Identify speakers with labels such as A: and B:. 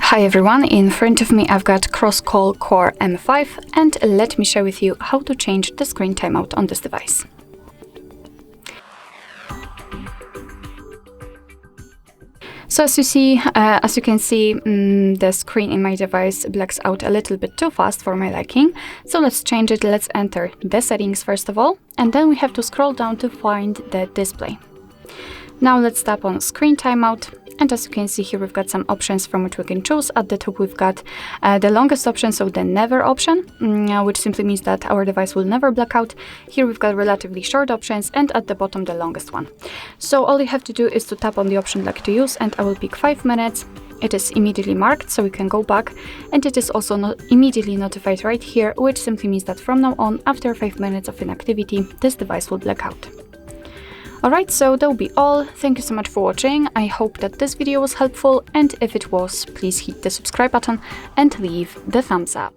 A: Hi everyone, in front of me I've got CROSSCALL Core M5 and let me share with you how to change the screen timeout on this device. So as you can see, the screen in my device blacks out a little bit too fast for my liking. So let's change it. Let's enter the settings first of all, and then we have to scroll down to find the display. Now let's tap on screen timeout, and as you can see here, we've got some options from which we can choose. At the top we've got the longest option, so the never option, which simply means that our device will never black out. Here we've got relatively short options, and at the bottom the longest one. So all you have to do is to tap on the option like to use, and I will pick 5 minutes. It is immediately marked, so we can go back, and it is also immediately notified right here, which simply means that from now on, after 5 minutes of inactivity, this device will black out. Alright, so that will be all. Thank you so much for watching. I hope that this video was helpful, and if it was, please hit the subscribe button and leave the thumbs up.